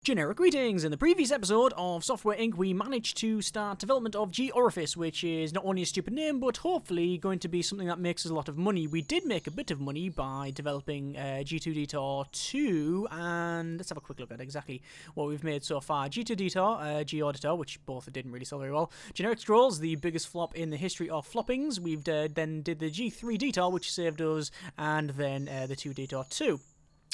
Generic greetings! In the previous episode of Software Inc., we managed to start development of G Orifice, which is not only a stupid name, but hopefully going to be something that makes us a lot of money. We did make a bit of money by developing G2 2, and let's have a quick look at exactly what we've made so far. G2 G Auditor, which both didn't really sell very well. Generic Scrolls, the biggest flop in the history of floppings. We've then did the G3 Detour, which saved us, and then the 2 Detour 2.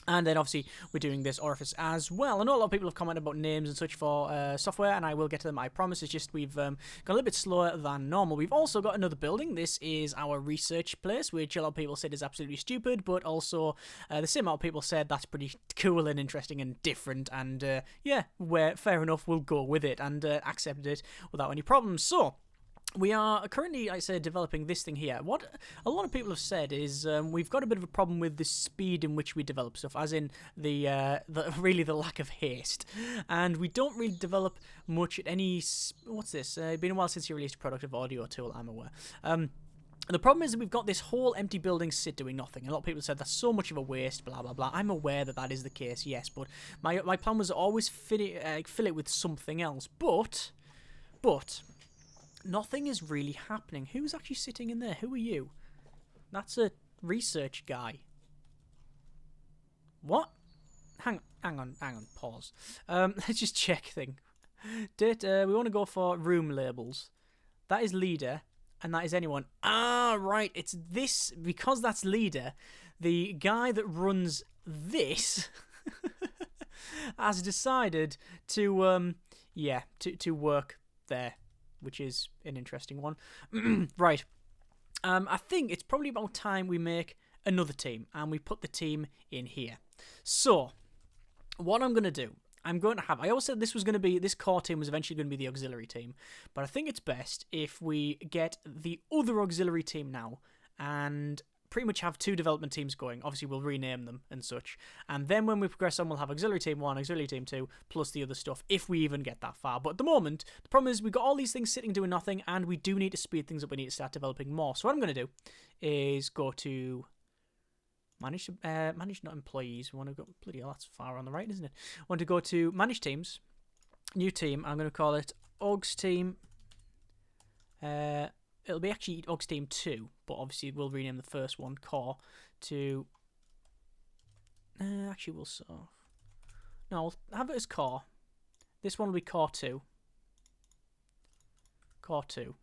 And then obviously we're doing this Orifice as well. I know a lot of people have commented about names and such for software, and I will get to them, I promise. It's just we've gone a little bit slower than normal. We've also got another building. This is our research place, which a lot of people said is absolutely stupid, but also the same amount of people said that's pretty cool and interesting and different, and yeah, fair enough, we'll go with it and accept it without any problems. So we are currently, I say, developing this thing here. What a lot of people have said is we've got a bit of a problem with the speed in which we develop stuff, as in the lack of haste. And we don't really develop much at any... What's this? It's been a while since you released a product of audio tool, I'm aware. The problem is that we've got this whole empty building sit doing nothing. A lot of people said that's so much of a waste, blah, blah, blah. I'm aware that that is the case, yes, but my plan was to always fill it with something else. But... nothing is really happening. Who's actually sitting in there? Who are you? That's a research guy. What? Hang on, pause. Let's just check thing. We want to go for room labels. That is leader, and that is anyone. Ah, right, it's this, because that's leader, the guy that runs this has decided to, to work there, which is an interesting one. Right. I think it's probably about time we make another team, and we put the team in here. So, what I'm going to do, I always said this core team was eventually going to be the auxiliary team, but I think it's best if we get the other auxiliary team now, and pretty much have two development teams going. Obviously, we'll rename them and such. And then when we progress on, we'll have Auxiliary Team 1, Auxiliary Team 2, plus the other stuff, if we even get that far. But at the moment, the problem is we've got all these things sitting doing nothing, and we do need to speed things up. We need to start developing more. So what I'm going to do is go to manage not employees. We want to go, bloody hell, that's far on the right, isn't it? I want to go to manage teams, new team. I'm going to call it Augs Team. It'll be actually Augs Team 2, but obviously we'll rename the first one, Core, to... actually, we'll we'll have it as Core. This one will be Core 2. Core 2.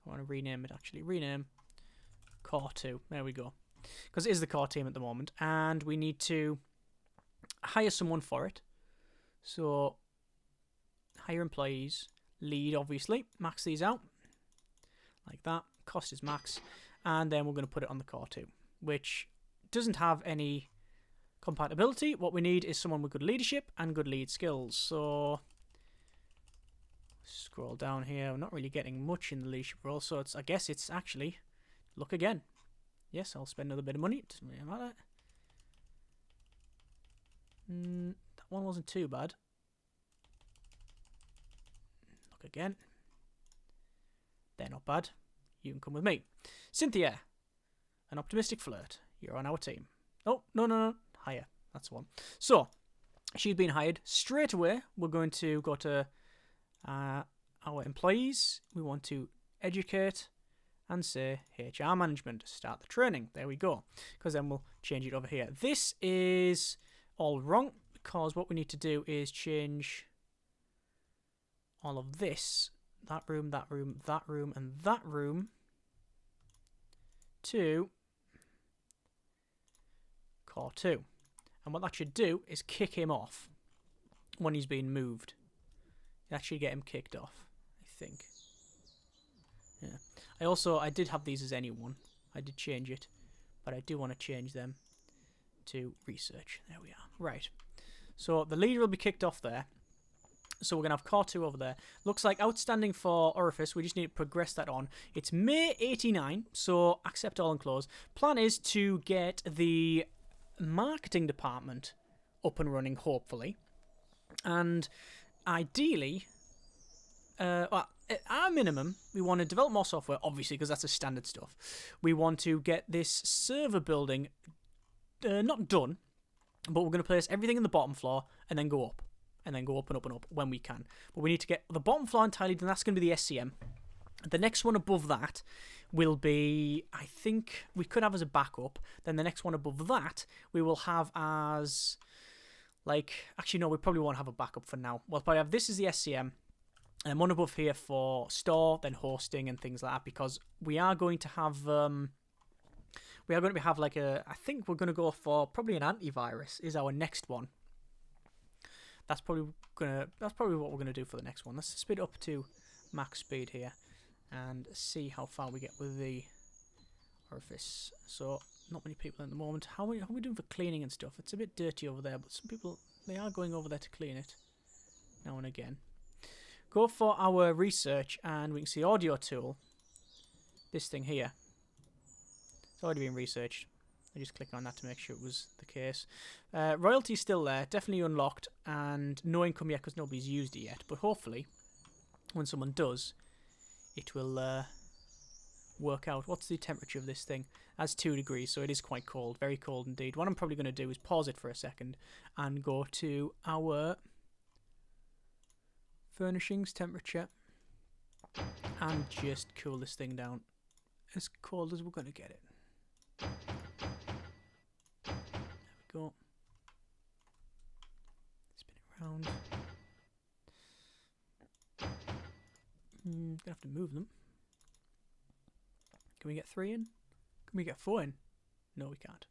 I want to rename it, actually. Rename Core 2. There we go. Because it is the Core team at the moment, and we need to hire someone for it. So, hire employees. Lead, obviously. Max these out. Like that. Cost is max. And then we're going to put it on the Core 2, which doesn't have any compatibility. What we need is someone with good leadership and good lead skills. So, scroll down here. We're not really getting much in the leadership role, so I guess it's actually look again. Yes, I'll spend another bit of money. It doesn't really matter. That one wasn't too bad. Look again. They're not bad. You can come with me. Cynthia, an optimistic flirt. You're on our team. Oh, no. Hire. That's the one. So, she's been hired. Straight away, we're going to go to our employees. We want to educate and say HR management. Start the training. There we go. Because then we'll change it over here. This is all wrong, because what we need to do is change all of this. That room, that room, that room, and that room to Core 2. And what that should do is kick him off when he's been moved. That should get him kicked off, I think. Yeah. I did have these as anyone. I did change it, but I do want to change them to research. There we are. Right. So the leader will be kicked off there. So we're going to have Core 2 over there. Looks like outstanding for Orifice. We just need to progress that on. It's May 89, so accept all and close. Plan is to get the marketing department up and running, hopefully. And ideally, well, at our minimum, we want to develop more software, obviously, because that's a standard stuff. We want to get this server building not done, But we're going to place everything in the bottom floor and then go up. And then go up and up and up when we can. But we need to get the bottom floor entirely done. That's going to be the SCM. The next one above that will be, I think, we could have as a backup. Then the next one above that, we will have as, like, actually, no, we probably won't have a backup for now. We'll probably have, this is the SCM. And one above here for store, then hosting and things like that. Because we are going to have, like I think we're going to go for probably an antivirus is our next one. That's probably what we're gonna do for the next one. Let's speed it up to max speed here and see how far we get with the orifice. So not many people at the moment. How are we doing for cleaning and stuff? It's a bit dirty over there, but some people, they are going over there to clean it now and again. Go for our research and we can see audio tool. This thing here. It's already been researched. I just click on that to make sure it was the case. Royalty's still there, definitely unlocked, and no income yet because nobody's used it yet. But hopefully, when someone does, it will work out. What's the temperature of this thing? That's 2 degrees, so it is quite cold, very cold indeed. What I'm probably going to do is pause it for a second and go to our furnishings temperature and just cool this thing down as cold as we're going to get it. Go. Spin it around. Gonna have to move them. Can we get 3 in? Can we get 4 in? No, we can't.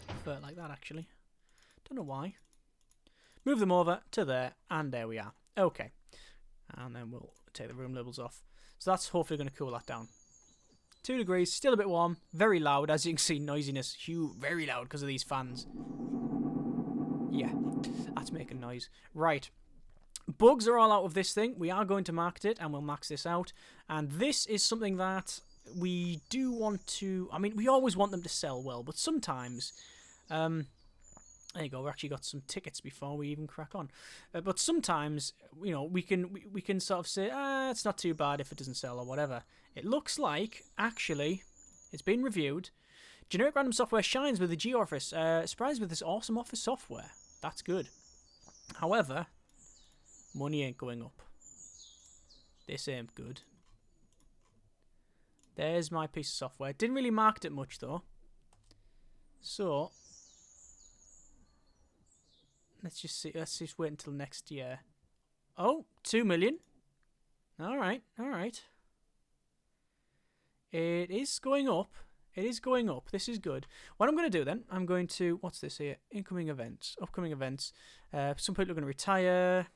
Prefer it like that, actually. Don't know why. Move them over to there, and there we are. Okay. And then we'll take the room labels off. So that's hopefully going to cool that down. 2 degrees, still a bit warm, very loud. As you can see, noisiness, very loud because of these fans. Yeah, that's making noise. Right. Bugs are all out of this thing. We are going to market it, and we'll max this out. And this is something that we do want to... I mean, we always want them to sell well, but sometimes... there you go. We actually got some tickets before we even crack on. But sometimes, you know, we can sort of say, it's not too bad if it doesn't sell or whatever. It looks like, actually, it's been reviewed. Generic random software shines with the G-Office. Surprised with this awesome office software. That's good. However, money ain't going up. This ain't good. There's my piece of software. Didn't really market it much, though. So... let's just see. Let's just wait until next year. Oh, 2 million. All right, all right. It is going up. It is going up. This is good. What I'm going to do then, I'm going to... what's this here? Incoming events. Upcoming events. Some people are going to retire.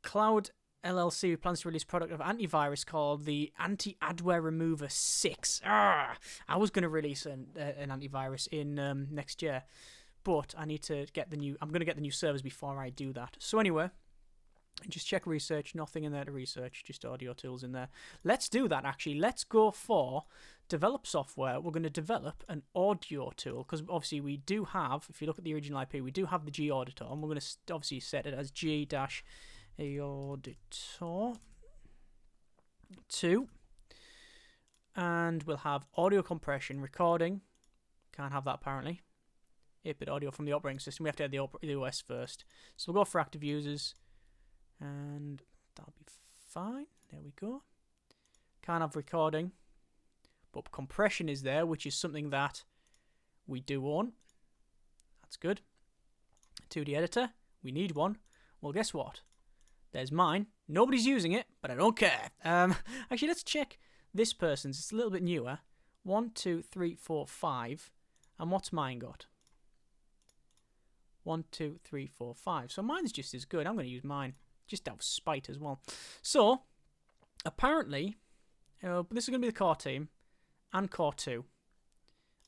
Cloud LLC plans to release a product of antivirus called the Anti-Adware Remover 6. I was going to release an antivirus in next year. But I need to get the new... I'm going to get the new servers before I do that. So anyway, just check research. Nothing in there to research. Just audio tools in there. Let's do that, actually. Let's go for develop software. We're going to develop an audio tool. Because obviously we do have... if you look at the original IP, we do have the G auditor. And we're going to obviously set it as G-auditor 2. And we'll have audio compression, recording. Can't have that, apparently. 8-bit audio from the operating system. We have to add the OS first. So we'll go for active users. And that'll be fine. There we go. Can't have recording. But compression is there, which is something that we do own. That's good. 2D editor. We need one. Well, guess what? There's mine. Nobody's using it, but I don't care. Actually, let's check this person's. It's a little bit newer. 1, 2, 3, 4, 5. And what's mine got? 1, 2, 3, 4, 5. So mine's just as good. I'm going to use mine. Just out of spite as well. So, apparently, this is going to be the core team. And core 2.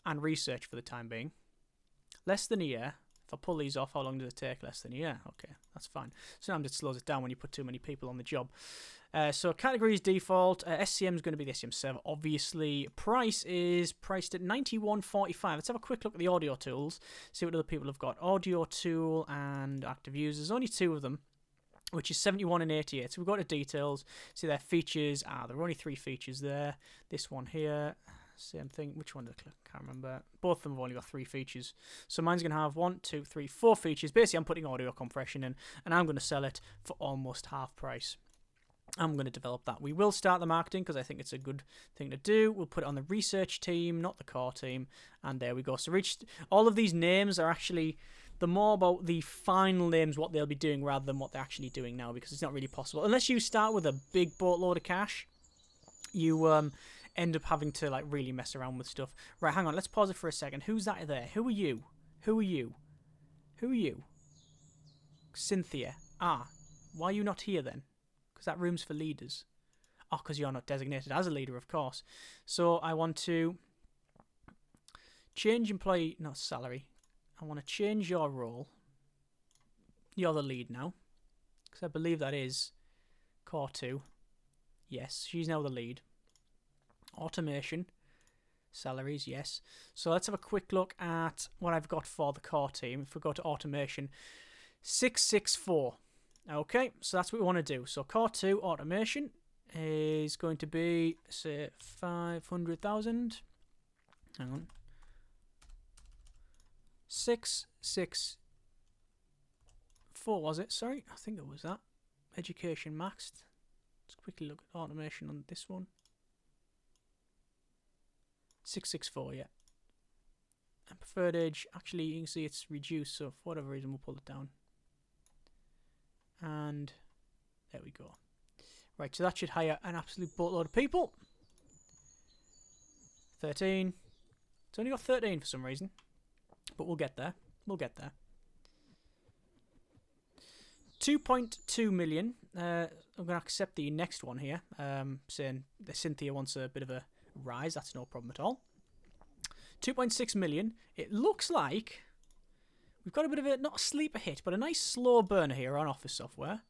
And research for the time being. Less than a year. If I pull these off, how long does it take? Less than a year. Okay, that's fine. Sometimes it slows it down when you put too many people on the job. So category is default. SCM is going to be the SCM server. Obviously, price is priced at $91.45. Let's have a quick look at the audio tools. See what other people have got. Audio tool and active users. Only 2 of them, which is 71 and 88. So we've got the details. See their features. There are only 3 features there. This one here. Same thing. Which one did I click? Can't remember. Both of them have only got 3 features. So mine's going to have 1, 2, 3, 4 features. Basically, I'm putting audio compression in, and I'm going to sell it for almost half price. I'm going to develop that. We will start the marketing because I think it's a good thing to do. We'll put it on the research team, not the core team. And there we go. So all of these names are actually the more about the final names, what they'll be doing, rather than what they're actually doing now, because it's not really possible. Unless you start with a big boatload of cash, you end up having to like really mess around with stuff. Right, hang on. Let's pause it for a second. Who's that there? Who are you? Who are you? Who are you? Cynthia. Ah, why are you not here then? Because that room's for leaders. Oh, because you're not designated as a leader, of course. So I want to change employee, not salary. I want to change your role. You're the lead now. Because I believe that is Core 2. Yes, she's now the lead. Automation. Salaries, yes. So let's have a quick look at what I've got for the core team. If we go to automation, 664. Okay, so that's what we want to do. So core 2 automation is going to be, say, 500,000. Hang on. 664 was it? Sorry, I think it was that. Education maxed. Let's quickly look at automation on this one. 664, yeah. And preferred age, actually you can see it's reduced, so for whatever reason we'll pull it down. And there we go. Right, so that should hire an absolute boatload of people. 13. It's only got 13 for some reason. But we'll get there. We'll get there. 2.2 million. I'm going to accept the next one here. Saying that Cynthia wants a bit of a rise. That's no problem at all. 2.6 million. It looks like we've got a bit of a, not a sleeper hit, but a nice slow burner here on Office software.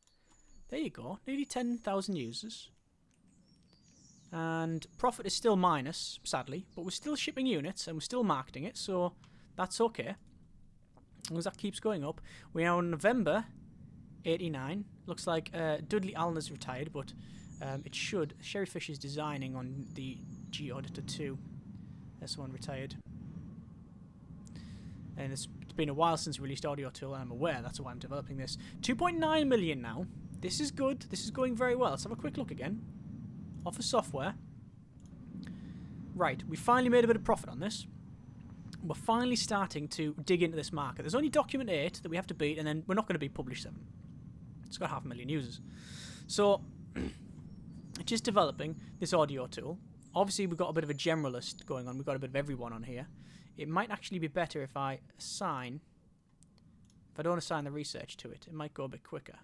There you go. Nearly 10,000 users. And profit is still minus, sadly, but we're still shipping units and we're still marketing it, so that's okay. As long as that keeps going up. We are in November 89. Looks like Dudley Allen has retired, but it should. Sherry Fish is designing on the G Auditor 2. There's someone retired. And it's been a while since we released Audio Tool, and I'm aware that's why I'm developing this. 2.9 million now. This is good. This is going very well. Let's have a quick look again. Office software. Right, we finally made a bit of profit on this. We're finally starting to dig into this market. There's only document 8 that we have to beat, and then we're not going to beat publish 7. It's got 500,000 users. So, just developing this audio tool. Obviously, we've got a bit of a generalist going on. We've got a bit of everyone on here. It might actually be better if I assign... If I don't assign the research to it, it might go a bit quicker.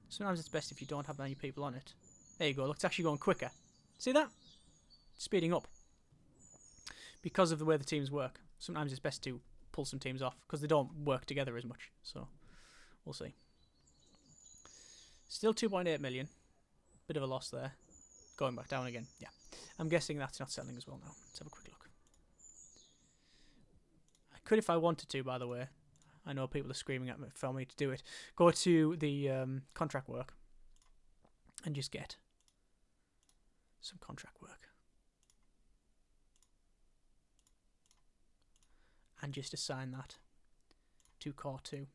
Sometimes it's best if you don't have many people on it. There you go. Look, it's actually going quicker. See that? It's speeding up. Because of the way the teams work. Sometimes it's best to pull some teams off because they don't work together as much. So, we'll see. Still 2.8 million. Bit of a loss there. Going back down again. Yeah. I'm guessing that's not selling as well now. Let's have a quick look. I could if I wanted to, by the way. I know people are screaming at me for me to do it. Go to the contract work and just get some contract work. And just assign that to Core 2.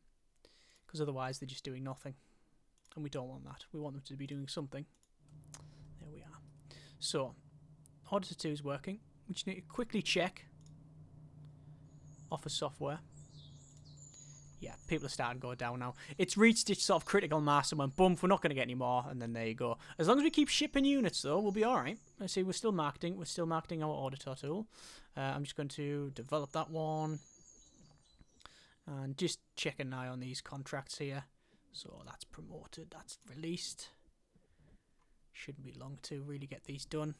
Because otherwise they're just doing nothing. And we don't want that. We want them to be doing something. There we are. So, Auditor 2 is working. We just need to quickly check Office software. Yeah, people are starting to go down now. It's reached its sort of critical mass and went, boom, we're not going to get any more. And then there you go. As long as we keep shipping units, though, we'll be alright. Let's see, we're still marketing. We're still marketing our auditor tool. I'm just going to develop that one. And just check an eye on these contracts here. So that's promoted. That's released. Shouldn't be long to really get these done.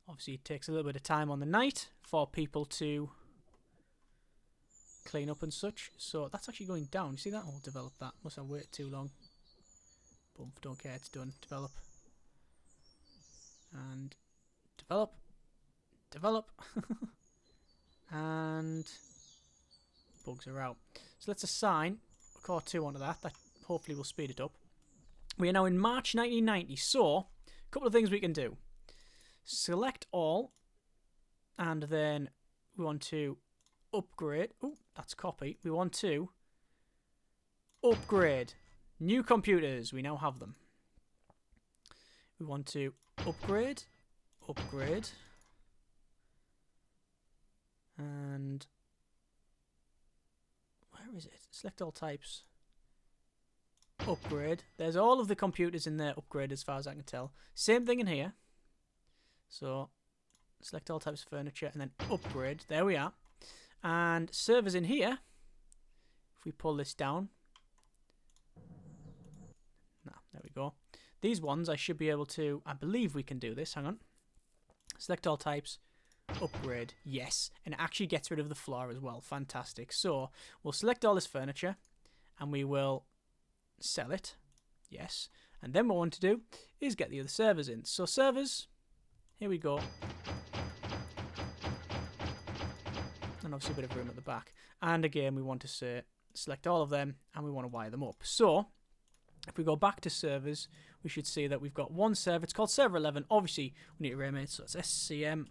Obviously, it takes a little bit of time on the night for people to clean up and such. So that's actually going down. You see that? I'll develop that. Must have waited too long. Boom, don't care, it's done. Develop. And develop. Develop. And bugs are out. So let's assign Core 2 onto that. That hopefully will speed it up. We are now in March 1990, so a couple of things we can do. Select all, and then we want to upgrade. Oh, that's copy. We want to upgrade. New computers. We now have them. We want to upgrade. And where is it? Select all types. Upgrade. There's all of the computers in there. Upgrade as far as I can tell. Same thing in here. So select all types of furniture and then upgrade. There we are. And servers in here. If we pull this down. No, there we go. These ones I should be able to. I believe we can do this. Hang on. Select all types. Upgrade. Yes. And it actually gets rid of the floor as well. Fantastic. So we'll select all this furniture and we will sell it. Yes. And then what we want to do is get the other servers in. So servers, here we go. And obviously a bit of room at the back. And again, we want to say select all of them and we want to wire them up. So if we go back to servers, we should see that we've got one server. It's called server 11. Obviously, we need to rename it. So it's SCM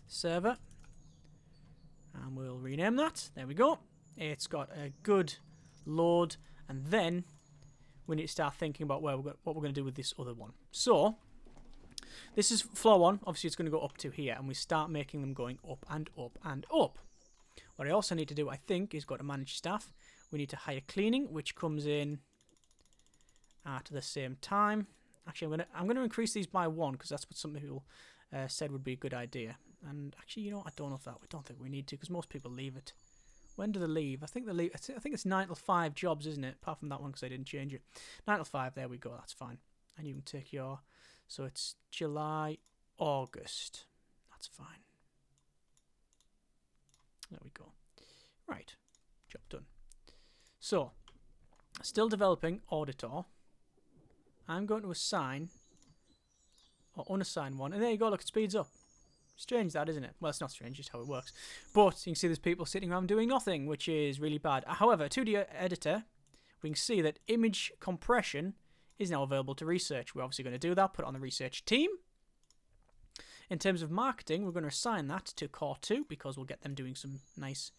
server. And we'll rename that. There we go. It's got a good load. And then we need to start thinking about what we're going to do with this other one. So this is floor 1. Obviously, it's going to go up to here. And we start making them going up and up and up. What I also need to do, I think, is go to manage staff. We need to hire cleaning, which comes in at the same time. Actually, I'm going to increase these by 1 because that's what some people said would be a good idea. And actually, you know, I don't know if that. I don't think we need to because most people leave it. When do they leave? I think they leave. I think it's 9 till 5 jobs, isn't it? Apart from that one because I didn't change it. 9 till 5. There we go. That's fine. And you can take your. So it's July, August. That's fine. There we go. Right. Job done. So, still developing auditor. I'm going to assign or unassign one. And there you go. Look, it speeds up. Strange that, isn't it? Well, it's not strange, just how it works. But you can see there's people sitting around doing nothing, which is really bad. However, 2D editor, we can see that image compression is now available to research. We're obviously going to do that, put it on the research team. In terms of marketing, we're going to assign that to Core 2 because we'll get them doing some nice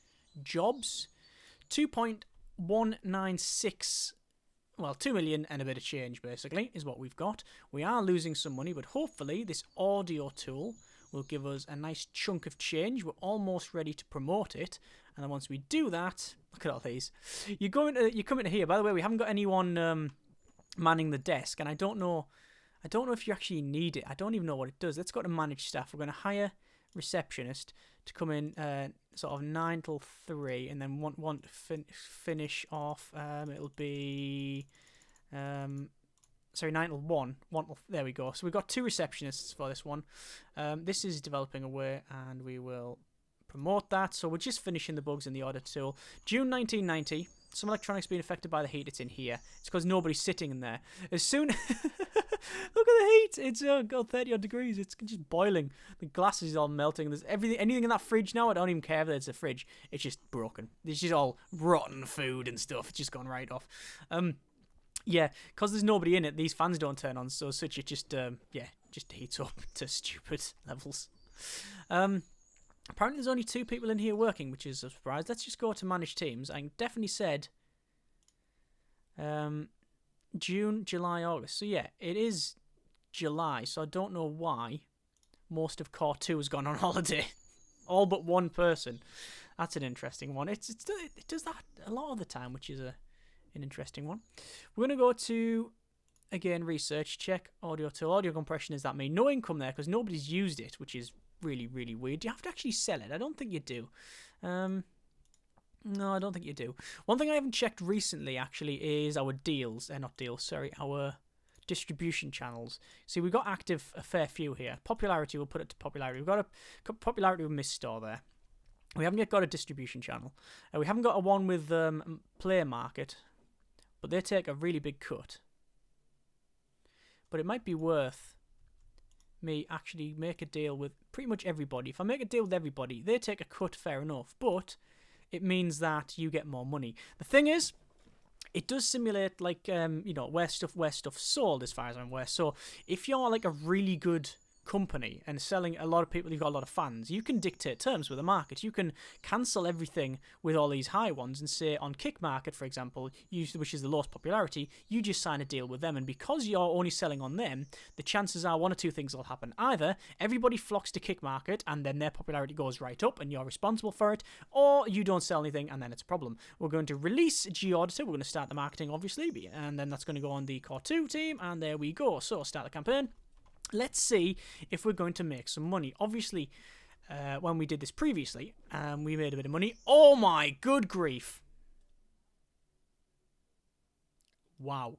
jobs. 2.196, well, 2 million and a bit of change, basically, is what we've got. We are losing some money, but hopefully this audio tool will give us a nice chunk of change. We're almost ready to promote it. And then once we do that, look at all these. You come into here. By the way, we haven't got anyone manning the desk, and I don't know if you actually need it. I don't even know what it does. Let's go to manage staff. We're going to hire receptionist to come in sort of 9 till 3, and then want to finish off. It'll be 9 till 1. There we go. So we've got 2 receptionists for this one. This is developing away, and we will promote that. So we're just finishing the bugs in the audit tool. June 1990. Some electronics being affected by the heat. It's in here. It's because nobody's sitting in there. As soon... Look at the heat. It's 30 odd degrees. It's just boiling. The glass is all melting. There's anything in that fridge now. I don't even care if it's a fridge. It's just broken. It's just all rotten food and stuff. It's just gone right off. Yeah, because there's nobody in it, these fans don't turn on, so such it just heats up to stupid levels. Apparently there's only 2 people in here working, which is a surprise. Let's just go to manage teams. I definitely said June, July, August. So yeah, it is July, so I don't know why most of Core 2 has gone on holiday. All but 1 person. That's an interesting one. It does that a lot of the time, which is an interesting one. We're going to go to, again, research, check audio tool. Audio compression, is that me? No income there because nobody's used it, which is really, really weird. You have to actually sell it. I don't think you do. No, I don't think you do. One thing I haven't checked recently, actually, is our deals. Our distribution channels. See, we've got active a fair few here. Popularity, we'll put it to popularity. We've got a popularity with Miss Store there. We haven't yet got a distribution channel. We haven't got a one with Play Market, but they take a really big cut. But it might be worth me actually make a deal with pretty much everybody. If I make a deal with everybody, they take a cut, fair enough, but it means that you get more money. The thing is, it does simulate like where stuff's sold, as far as I'm aware. So if you're like a really good company and selling a lot of people, you've got a lot of fans, you can dictate terms with the market. You can cancel everything with all these high ones and say on Kick Market, for example, which is the lowest popularity, you just sign a deal with them, and because you're only selling on them, the chances are one or two things will happen. Either everybody flocks to Kick Market and then their popularity goes right up and you're responsible for it, or you don't sell anything and then it's a problem. We're going to release G-Auditor, we're going to start the marketing obviously, and then that's going to go on the Core 2 team, and there we go. So start the campaign. Let's see if we're going to make some money. Obviously, when we did this previously, we made a bit of money. Oh my good grief. Wow.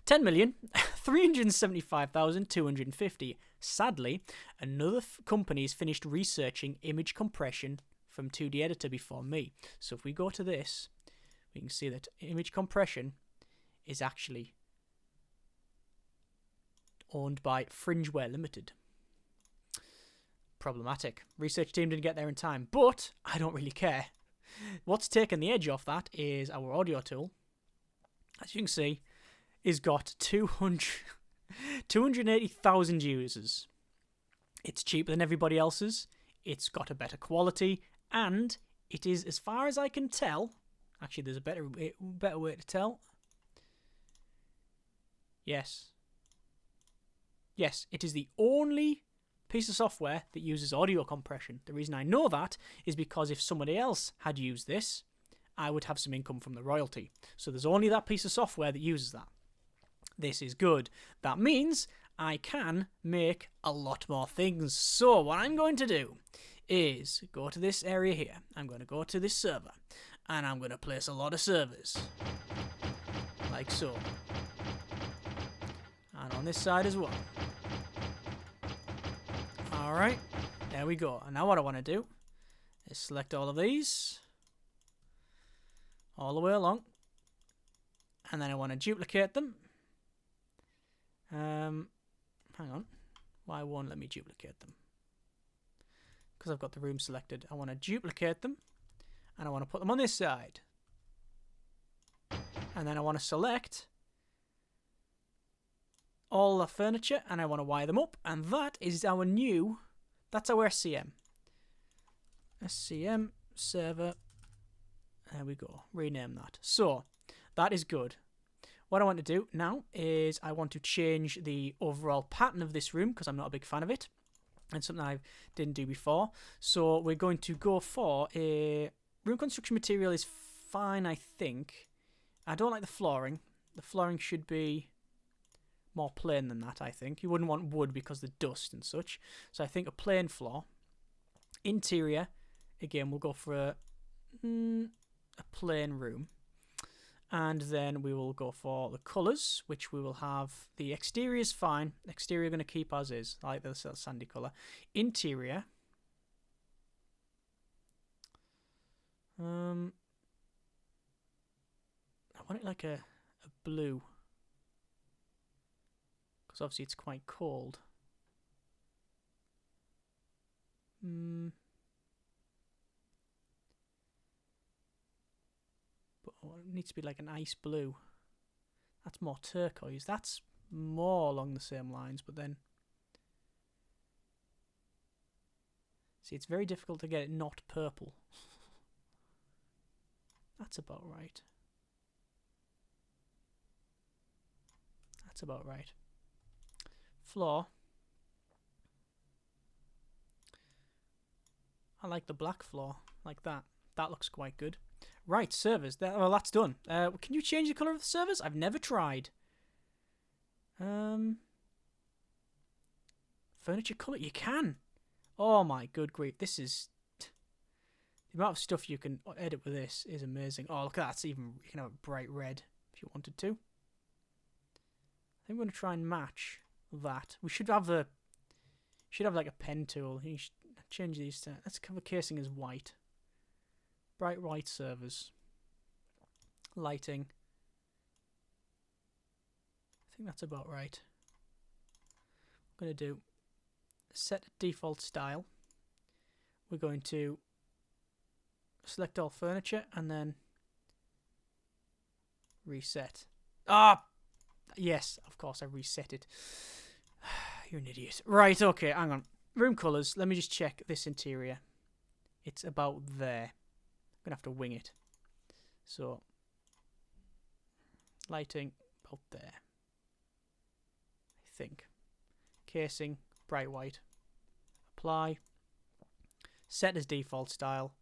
10,375,250. Sadly, another company's finished researching image compression from 2D Editor before me. So if we go to this, we can see that image compression is actually owned by Fringeware Limited. Problematic. Research team didn't get there in time, but I don't really care. What's taken the edge off that is our audio tool. As you can see, is got 280,000 users. It's cheaper than everybody else's. It's got a better quality, and it is, as far as I can tell, actually there's a better way to tell. Yes, it is the only piece of software that uses audio compression. The reason I know that is because if somebody else had used this, I would have some income from the royalty. So there's only that piece of software that uses that. This is good. That means I can make a lot more things. So what I'm going to do is go to this area here. I'm going to go to this server, and I'm going to place a lot of servers. Like so. And on this side as well. Alright, there we go. And now what I want to do is select all of these all the way along, and then I want to duplicate them. Hang on, why won't let me duplicate them? Because I've got the room selected. I want to duplicate them, and I want to put them on this side, and then I want to select all the furniture, and I want to wire them up, and that is our new, that's our SCM server. There we go, rename that. So that is good. What I want to do now is I want to change the overall pattern of this room, because I'm not a big fan of it, and something I didn't do before. So we're going to go for a room construction material is fine, I think. I don't like the flooring. The flooring should be more plain than that, I think. You wouldn't want wood because of the dust and such. So I think a plain floor. Interior, again, we'll go for a plain room. And then we will go for the colours, which we will have. The exterior is fine. Exterior going to keep as is. I like the sandy colour. Interior. I want it like a blue. Because obviously it's quite cold. But it needs to be like an ice blue. That's more turquoise. That's more along the same lines, but then... See, it's very difficult to get it not purple. That's about right. That's about right. Floor. I like the black floor, like that. That looks quite good. Right, servers. Well, that's done. Can you change the colour of the servers? I've never tried. Furniture colour? You can. Oh my good grief. This is... The amount of stuff you can edit with this is amazing. Oh, look at that. It's even... You can have a bright red if you wanted to. I think we're going to try and match that. We should have a... Should have like a pen tool. You should change these to... Let's cover casing as white. Bright white servers. Lighting. I think that's about right. I'm going to do set default style. We're going to select all furniture and then Reset. Ah! Yes, of course I reset it. You're an idiot. Right, okay, hang on. Room colours. Let me just check this interior. It's about there. I'm going to have to wing it. So, lighting about there. I think. Casing, bright white. Apply. Set as default style.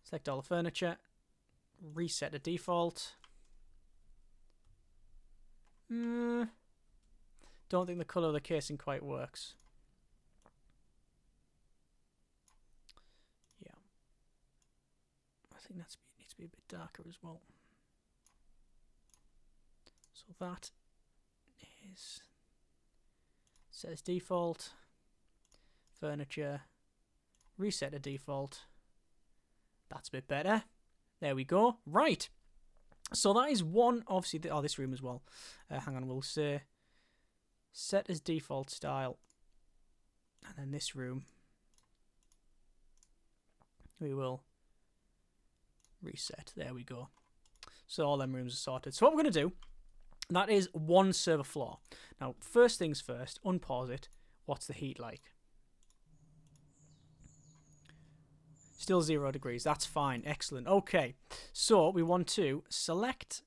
Select all the furniture. Reset to default. Don't think the colour of the casing quite works. Yeah. I think that needs to be a bit darker as well. So that is set as default. Furniture. Reset to default. That's a bit better. There we go. Right. So that is one, obviously, this room as well. Hang on, we'll say set as default style. And then this room, we will reset. There we go. So all them rooms are sorted. So what we're going to do, that is one server floor. Now, first things first, unpause it. What's the heat like? Still 0 degrees. That's fine. Excellent. Okay. So we want to select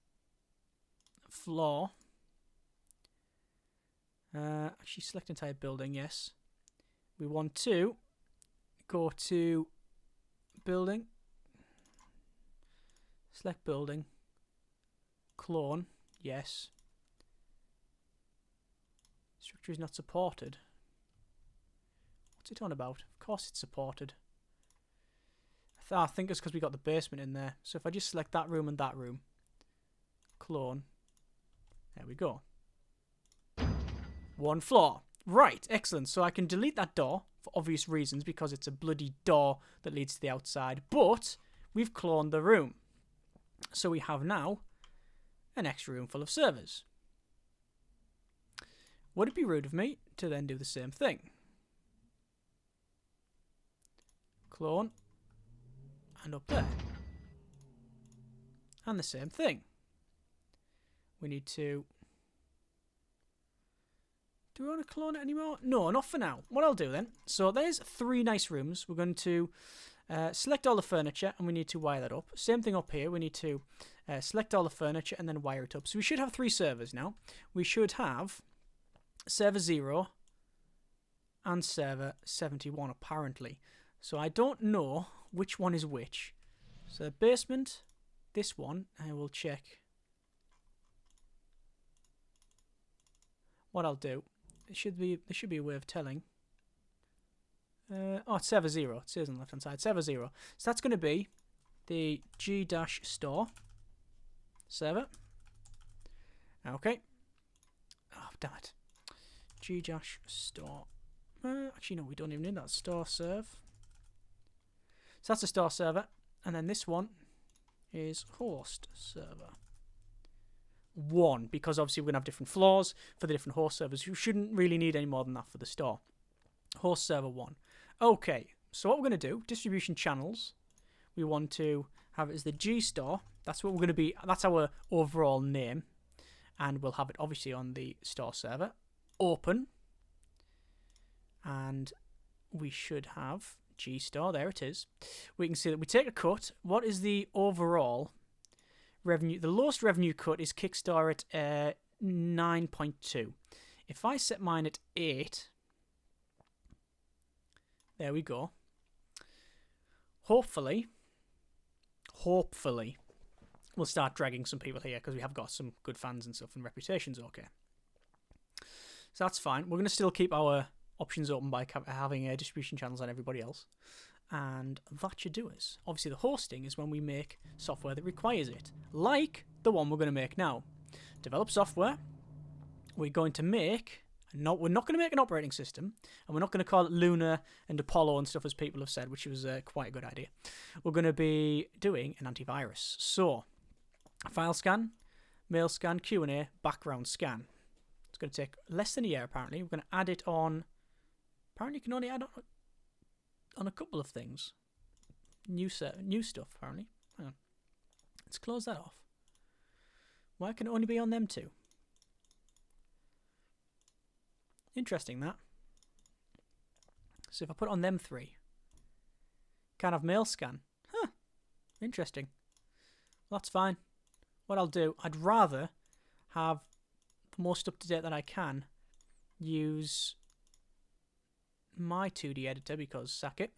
floor. Actually, select entire building. Yes. We want to go to building. Select building. Clone. Yes. Structure is not supported. What's it on about? Of course it's supported. I think it's because we got the basement in there. So if I just select that room and that room, clone, there we go. One floor. Right, excellent. So I can delete that door for obvious reasons because it's a bloody door that leads to the outside. But we've cloned the room. So we have now an extra room full of servers. Would it be rude of me to then do the same thing? Clone. And up there. And the same thing. We need to... Do we want to clone it anymore? No, not for now. What I'll do then, so there's 3 nice rooms. We're going to select all the furniture and we need to wire that up. Same thing up here. We need to select all the furniture and then wire it up. So we should have 3 servers now. We should have server 0 and server 71 apparently. So I don't know which one is which. So the basement, this one, I will check. What I'll do, there should be a way of telling. Oh, it's server 0. It says on the left hand side, server 0. So that's going to be the G-store server. Okay. Oh, damn it. G-store. Actually, no, we don't even need that. Store serve. So that's a store server. And then this one is host server 1. Because obviously we're going to have different floors for the different host servers. You shouldn't really need any more than that for the store. Host server 1. Okay, so what we're going to do, distribution channels, we want to have it as the G store. That's what we're going to be, that's our overall name. And we'll have it obviously on the store server. Open. And we should have G store, there it is. We can see that we take a cut. What is the overall revenue? The lowest revenue cut is Kickstarter at 9.2. If I set mine at 8, there we go. Hopefully, we'll start dragging some people here because we have got some good fans and stuff and reputation's okay. So that's fine. We're going to still keep our options open by having distribution channels on everybody else. And that should do us. Obviously the hosting is when we make software that requires it. Like the one we're going to make now. Develop software. We're going to make... we're not going to make an operating system. And we're not going to call it Luna and Apollo and stuff as people have said, which was quite a good idea. We're going to be doing an antivirus. So, file scan, mail scan, Q&A, background scan. It's going to take less than a year apparently. We're going to add it on... Apparently you can only add on a couple of things. New stuff, apparently. Hang on. Let's close that off. Why can it only be on them two? Interesting, that. So if I put it on them three, can't have mail scan. Huh. Interesting. Well, that's fine. What I'll do, I'd rather have the most up-to-date that I can use my 2D editor, because sack it,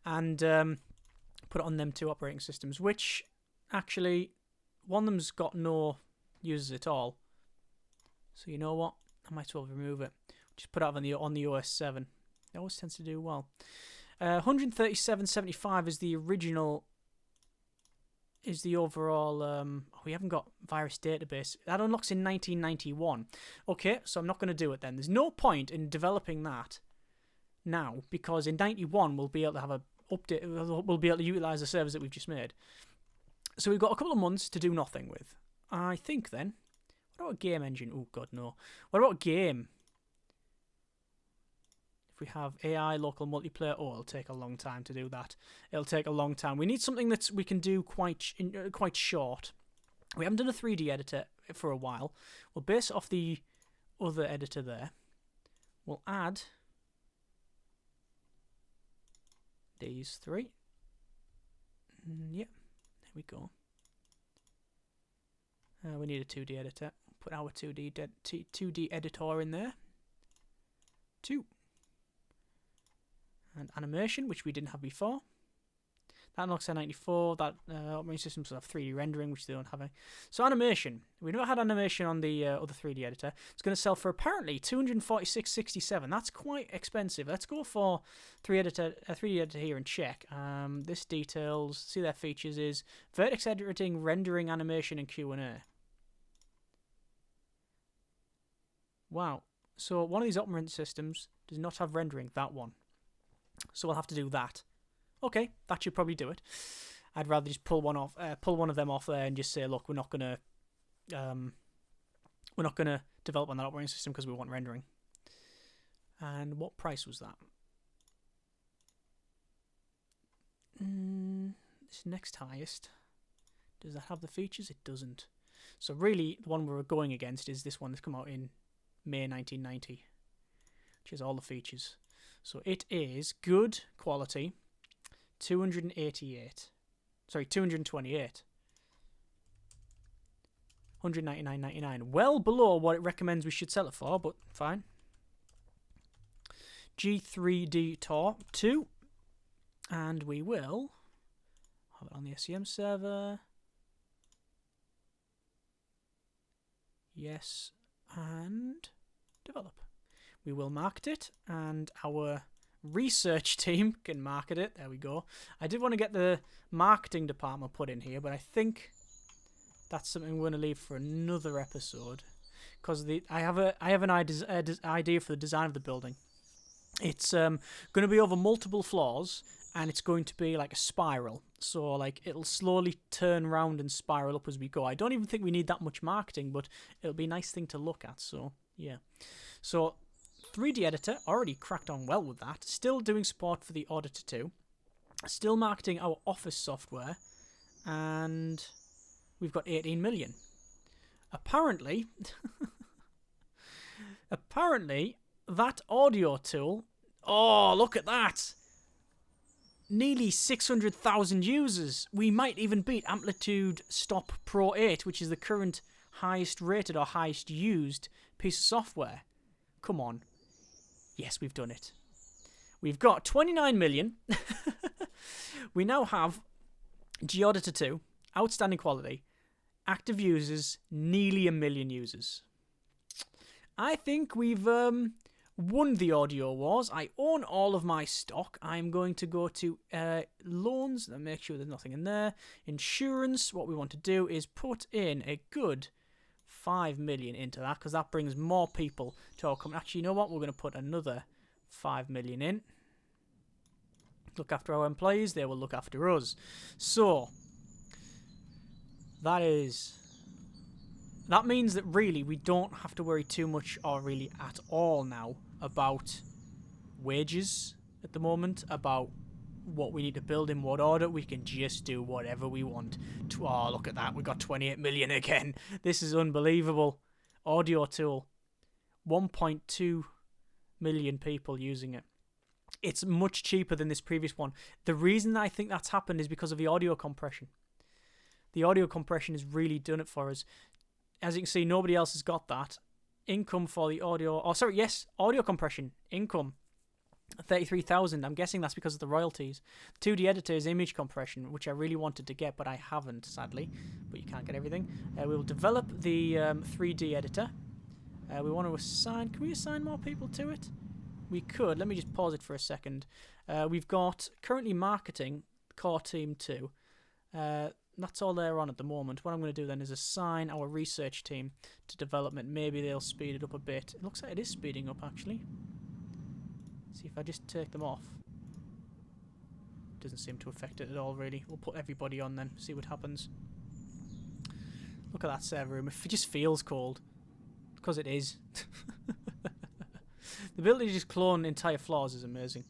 and put it on them two operating systems, which actually one of them's got no users at all. So you know what? I might as well remove it. Just put it on the OS 7. It always tends to do well. 137.75 is the original. Is the overall. We haven't got virus database. That unlocks in 1991. Okay, so I'm not going to do it then. There's no point in developing that now, because in 91 we'll be able to have a update. We'll be able to utilize the servers that we've just made. So we've got a couple of months to do nothing with. I think then. What about a game engine? Oh god, no. What about a game? If we have AI local multiplayer, oh, it'll take a long time to do that. It'll take a long time. We need something that we can do quite short. We haven't done a 3D editor for a while. We'll base it off the other editor there. We'll add these three. Yep, there we go. We need a 2D editor. Put our 2D editor in there. 2. And animation, which we didn't have before. That unlocks N94. That operating systems will have 3D rendering, which they don't have. So animation. We never had animation on the other 3D editor. It's going to sell for apparently $246.67. That's quite expensive. Let's go for 3D editor here and check. This details. See their features is vertex editing, rendering, animation, and Q&A. Wow. So one of these operating systems does not have rendering. That one. So we'll have to do that. Okay, that should probably do it. I'd rather just pull one of them off there and just say, look, we're not gonna develop on that operating system because we want rendering. And what price was that? This next highest. Does that have the features? It doesn't. So really, the one we're going against is this one that's come out in May 1990, which has all the features. So it is good quality, 228. Sorry, 228. 199.99. Well below what it recommends we should sell it for, but fine. G3D Tor 2. And we will have it on the SEM server. Yes, and develop. We will market it, and our research team can market it. There we go. I did want to get the marketing department put in here, but I think that's something we're going to leave for another episode, because I have an idea for the design of the building. It's going to be over multiple floors, and it's going to be like a spiral. So like it'll slowly turn round and spiral up as we go. I don't even think we need that much marketing, but it'll be a nice thing to look at. So yeah. So 3D editor, already cracked on well with that. Still doing support for the Auditor 2. Still marketing our Office software. And we've got 18 million. Apparently, that audio tool, oh, look at that. Nearly 600,000 users. We might even beat Amplitude Stop Pro 8, which is the current highest rated or highest used piece of software. Come on. Yes, we've done it. We've got 29 million. We now have Geauditor 2, outstanding quality, active users, nearly 1 million users. I think we've won the audio wars. I own all of my stock. I'm going to go to loans and make sure there's nothing in there. Insurance, what we want to do is put in a good 5 million into that, because that brings more people to our company. Actually, you know what? We're going to put another 5 million in. Look after our employees, they will look after us. So that means that really we don't have to worry too much, or really at all now, about wages at the moment, about what we need to build in what order. We can just do whatever we want. Oh, look at that. We got 28 million again. This is unbelievable. Audio tool. 1.2 million people using it. It's much cheaper than this previous one. The reason I think that's happened is because of the audio compression. The audio compression has really done it for us. As you can see, nobody else has got that. Income for the audio... Oh, sorry, yes, audio compression. Income. 33,000. I'm guessing that's because of the royalties. 2D editor is image compression, which I really wanted to get, but I haven't, sadly. But you can't get everything. We will develop the 3D editor. We want to assign... Can we assign more people to it? We could. Let me just pause it for a second. We've got currently marketing, core team 2. That's all they're on at the moment. What I'm going to do then is assign our research team to development. Maybe they'll speed it up a bit. It looks like it is speeding up, actually. See if I just take them off. Doesn't seem to affect it at all, really. We'll put everybody on then, see what happens. Look at that server room. It just feels cold. Because it is. The ability to just clone entire floors is amazing.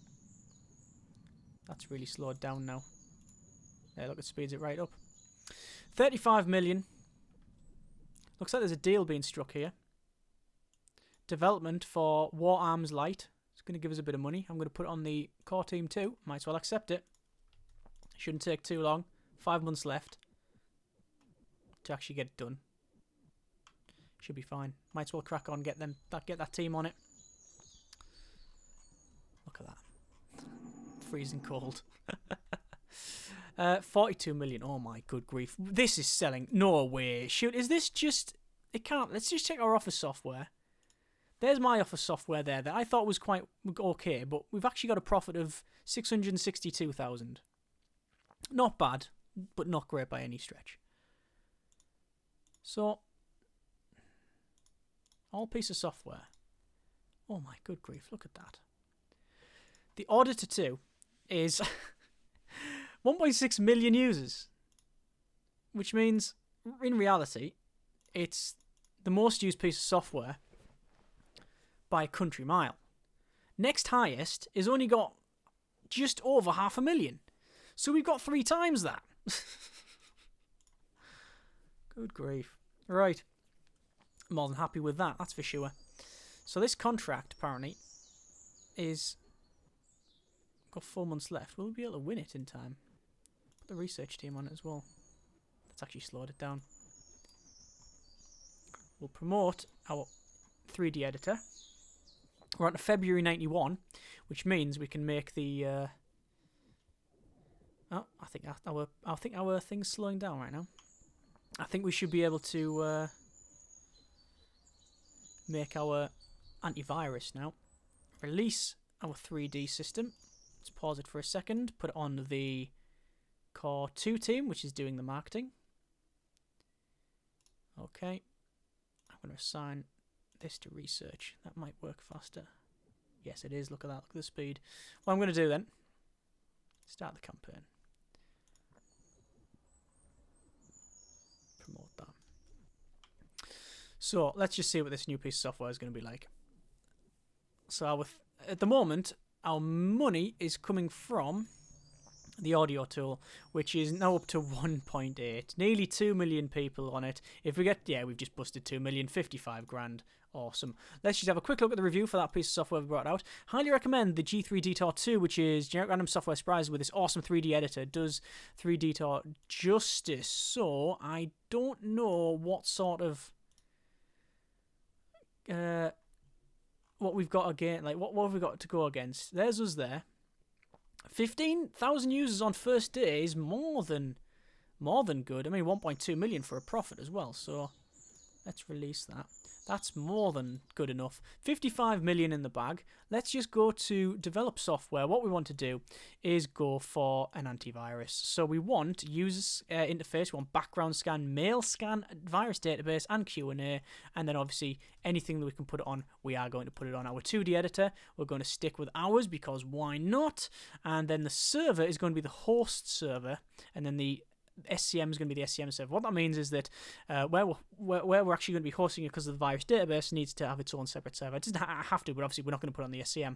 That's really slowed down now. Yeah, look, it speeds it right up. 35 million. Looks like there's a deal being struck here. Development for War Arms Light. It's going to give us a bit of money. I'm going to put it on the core team too. Might as well accept it. Shouldn't take too long. 5 months left to actually get it done. Should be fine. Might as well crack on, get that team on it. Look at that. Freezing cold. 42 million. Oh my good grief. This is selling. No way. Shoot, is this just... It can't... Let's just check our office software. There's my office software there that I thought was quite okay, but we've actually got a profit of 662,000. Not bad, but not great by any stretch. So, all piece of software. Oh my good grief, look at that. The Auditor 2 is 1.6 million users, which means, in reality, it's the most used piece of software by a country mile. Next highest is only got just over 500,000. So we've got 3 times that. Good grief. Right. More than happy with that, that's for sure. So this contract, apparently, is... Got 4 months left. Will we be able to win it in time? Put the research team on it as well. Let's actually slowed it down. We'll promote our 3D editor. We're on to February 91, which means we can make the... Oh, I think our thing's slowing down right now. I think we should be able to make our antivirus now. Release our 3D system. Let's pause it for a second. Put it on the Core 2 team, which is doing the marketing. Okay. I'm going to assign this to research. That might work faster. Yes, it is. Look at that. Look at the speed. What I'm going to do then, start the campaign. Promote that. So let's just see what this new piece of software is going to be like. So at the moment, our money is coming from the audio tool, which is now up to 1.8. Nearly 2 million people on it. If we get, yeah, we've just busted 2 million, 55 grand. Awesome. Let's just have a quick look at the review for that piece of software we brought out. Highly recommend the G3DTOR 2, which is generic random software surprise with this awesome 3D editor. Does 3DTOR justice. So I don't know what sort of what we've got again. Like what have we got to go against? There's us there. 15,000 users on first day is more than good. I mean, 1.2 million for a profit as well. So let's release that. That's more than good enough. 55 million in the bag. Let's just go to develop software. What we want to do is go for an antivirus. So we want user interface, we want background scan, mail scan, virus database, and Q&A. And then obviously anything that we can put it on, we are going to put it on. Our 2D editor, we're going to stick with ours because why not? And then the server is going to be the host server. And then the SCM is going to be the SCM server. What that means is that where we're actually going to be hosting it because of the virus database needs to have its own separate server. It doesn't have to, but obviously we're not going to put it on the SCM.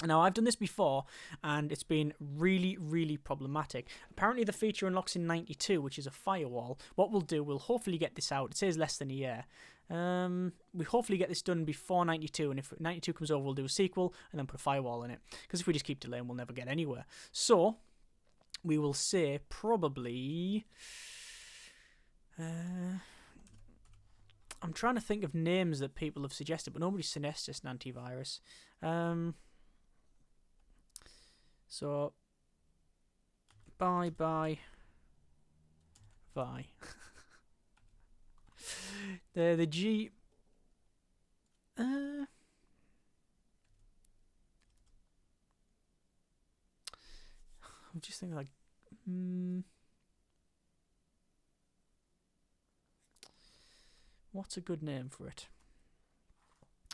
Now, I've done this before, and it's been really, really problematic. Apparently, the feature unlocks in 92, which is a firewall. What we'll do, we'll hopefully get this out. It says less than a year. We hopefully get this done before 92, and if 92 comes over, we'll do a sequel, and then put a firewall in it. Because if we just keep delaying, we'll never get anywhere. So, we will say probably... I'm trying to think of names that people have suggested, but nobody suggests an antivirus. So, bye. the G. I'm just thinking like. What's a good name for it?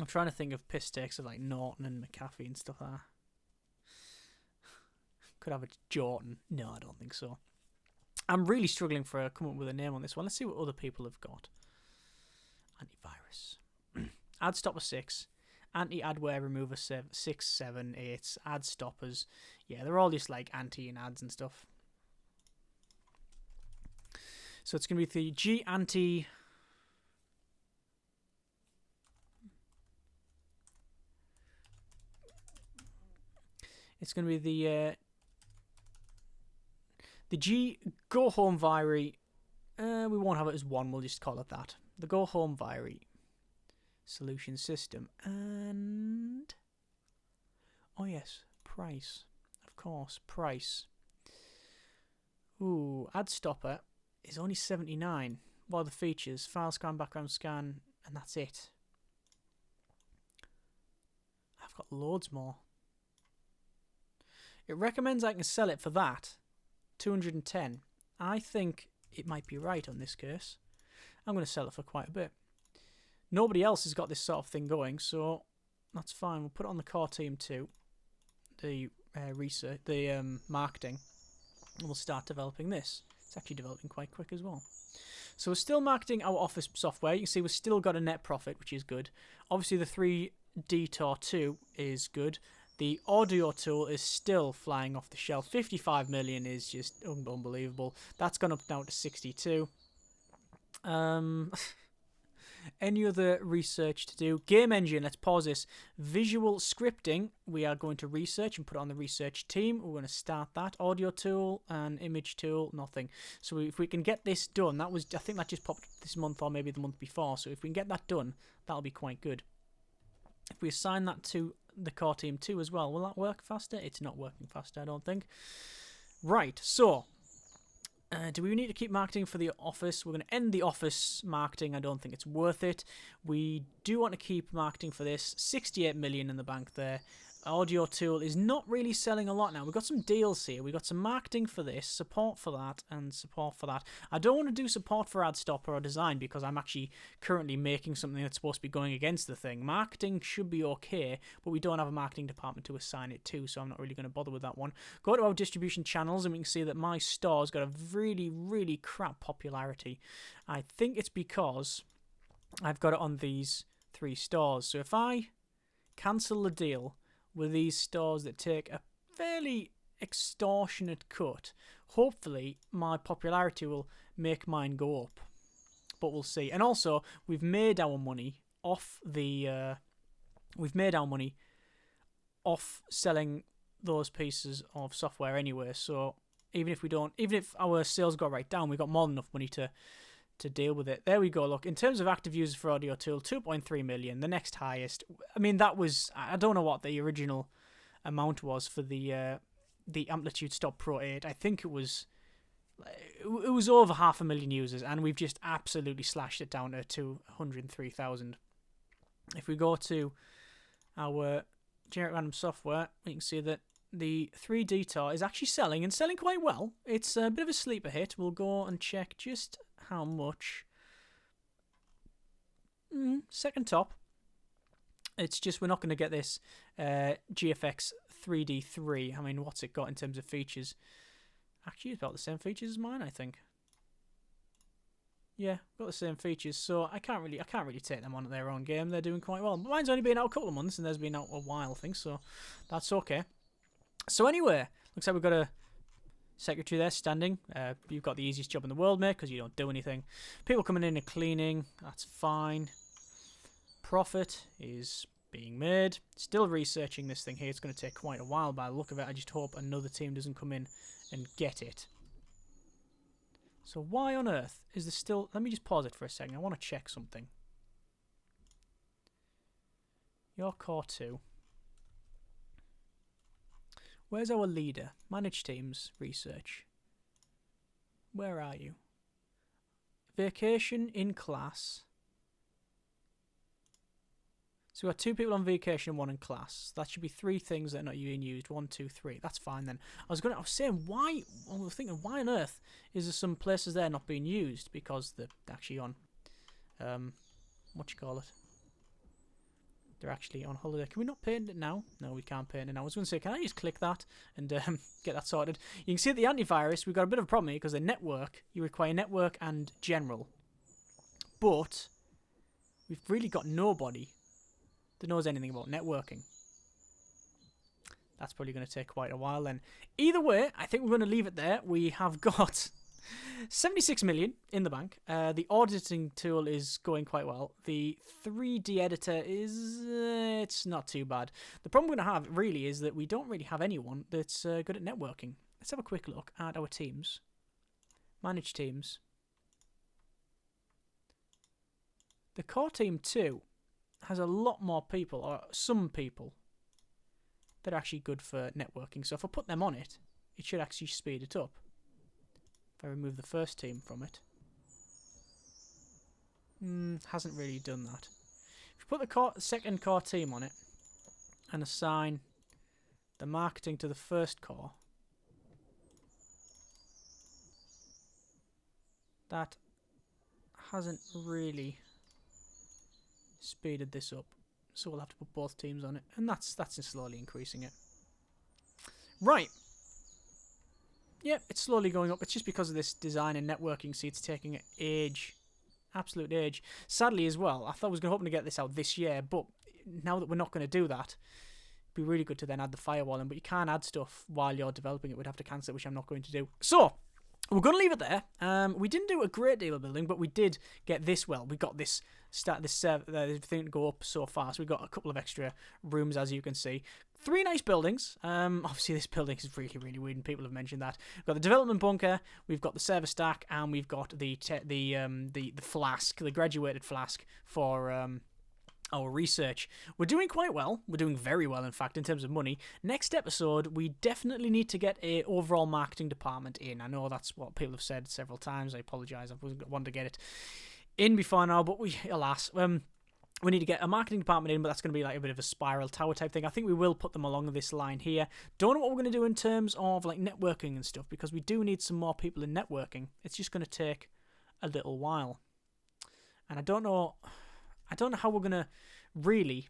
I'm trying to think of piss takes of like Norton and McAfee and stuff like that. Could have a Jordan. No, I don't think so. I'm really struggling for come up with a name on this one. Let's see what other people have got. Antivirus. Ad stopper 6. Anti-adware remover 6, 7, 8. Ad stoppers. Yeah, they're all just like anti and ads and stuff. So it's going to be the G anti... It's going to be the G Go Home Viry. We won't have it as one. We'll just call it that. The Go Home Viry solution system. And oh yes, price. Of course, price. Ooh, ad stopper is only 79. What are the features? File scan, background scan, and that's it. I've got loads more. It recommends I can sell it for that. 210. I think it might be right on this case. I'm going to sell it for quite a bit. Nobody else has got this sort of thing going, so that's fine. We'll put it on the core team too. The research, the marketing. And we'll start developing this. It's actually developing quite quick as well. So we're still marketing our Office software. You can see we've still got a net profit, which is good. Obviously the 3D Tor 2 is good. The audio tool is still flying off the shelf. 55 million is just unbelievable. That's gone up now to 62. Any other research to do? Game engine, let's pause this. Visual scripting, we are going to research and put it on the research team. We're going to start that. Audio tool and image tool, nothing. So if we can get this done, I think that just popped this month or maybe the month before. So if we can get that done, that'll be quite good. If we assign that to the core team too as well, will that work faster? It's not working faster, I don't think. Right, so do we need to keep marketing for the Office? We're going to end the Office marketing. I don't think it's worth it. We do want to keep marketing for this. 68 million in the bank there. Audio tool is not really selling a lot now. We've got some deals here. We've got some marketing for this, support for that, and support for that. I don't want to do support for AdStopper or design because I'm actually currently making something that's supposed to be going against the thing. Marketing should be okay, but we don't have a marketing department to assign it to, so I'm not really going to bother with that one. Go to our distribution channels and we can see that my store's got a really, really crap popularity. I think it's because I've got it on these 3 stores. So if I cancel the deal with these stores that take a fairly extortionate cut, hopefully my popularity will make mine go up. But we'll see. And also, we've made our money off the selling those pieces of software anyway. So even if our sales go right down, we've got more than enough money to deal with it. There we go. Look, in terms of active users for Audio Tool, 2.3 million, the next highest. I mean, that was, I don't know what the original amount was for the Amplitude Stop Pro 8. I think it was over 500,000 users, and we've just absolutely slashed it down to 203,000. If we go to our Generate Random Software, we can see that the 3D Tor is actually selling, and selling quite well. It's a bit of a sleeper hit. We'll go and check just how much. Second top. It's just we're not going to get this GFX 3D3. I mean, what's it got in terms of features? Actually, it's about the same features as mine, I think. Yeah, got the same features, so I can't really take them on at their own game. They're doing quite well. But mine's only been out a couple of months, and theirs been out a while, I think, so that's okay. So anyway, looks like we've got a secretary there standing. You've got the easiest job in the world, mate, because you don't do anything. People coming in and cleaning, that's fine. Profit is being made. Still researching this thing here. It's going to take quite a while by the look of it. I just hope another team doesn't come in and get it. So why on earth is there still... Let me just pause it for a second. I want to check something. Your core 2. Where's our leader? Manage teams, research. Where are you? Vacation in class. So we've got 2 people on vacation and 1 in class. That should be 3 things that are not being used. 1, 2, 3. That's fine then. I was saying why. I was thinking why on earth is there some places there not being used because they're actually on. What you call it? They're actually on holiday. Can we not paint it now? No, we can't paint it now. I was going to say, can I just click that and get that sorted? You can see at the antivirus, we've got a bit of a problem here because the network, you require network and general. But we've really got nobody that knows anything about networking. That's probably going to take quite a while then. Either way, I think we're going to leave it there. We have got 76 million in the bank. The auditing tool is going quite well. The 3D editor is... it's not too bad. The problem we're going to have, really, is that we don't really have anyone that's good at networking. Let's have a quick look at our teams. Manage teams. The core team 2 has a lot more people, or some people, that are actually good for networking. So if I put them on it, it should actually speed it up. If I remove the first team from it. Hasn't really done that. If you put the second core team on it, and assign the marketing to the first core, that hasn't really speeded this up, so we'll have to put both teams on it, and that's just slowly increasing it. Right. Yep, it's slowly going up. It's just because of this design and networking. See, it's taking age, absolute age. Sadly, as well, I thought I was hoping to get this out this year, but now that we're not going to do that, it'd be really good to then add the firewall in. But you can't add stuff while you're developing it. We'd have to cancel it, which I'm not going to do. So we're going to leave it there. We didn't do a great deal of building, but we did get this well. We got this thing to go up so far. So we got a couple of extra rooms, as you can see. 3 nice buildings. Obviously, this building is really, really weird, and people have mentioned that. We've got the development bunker, we've got the server stack, and we've got the flask, the graduated flask for our research. We're doing quite well. We're doing very well, in fact, in terms of money. Next episode, we definitely need to get a overall marketing department in. I know that's what people have said several times. I apologise. I wanted to get it in before now, but alas, we need to get a marketing department in, but that's going to be like a bit of a spiral tower type thing. I think we will put them along this line here. Don't know what we're going to do in terms of like networking and stuff, because we do need some more people in networking. It's just going to take a little while, and I don't know how we're going to really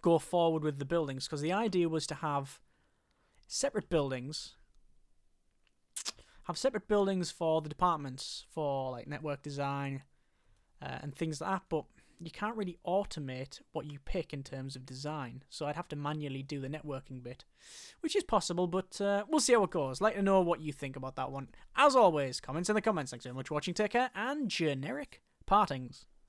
go forward with the buildings, because the idea was to have separate buildings. Have separate buildings for the departments, for like network design and things like that, but you can't really automate what you pick in terms of design. So I'd have to manually do the networking bit, which is possible, but we'll see how it goes. Like to know what you think about that one. As always, comments in the comments. Thanks very much for watching. Take care, and generic partings.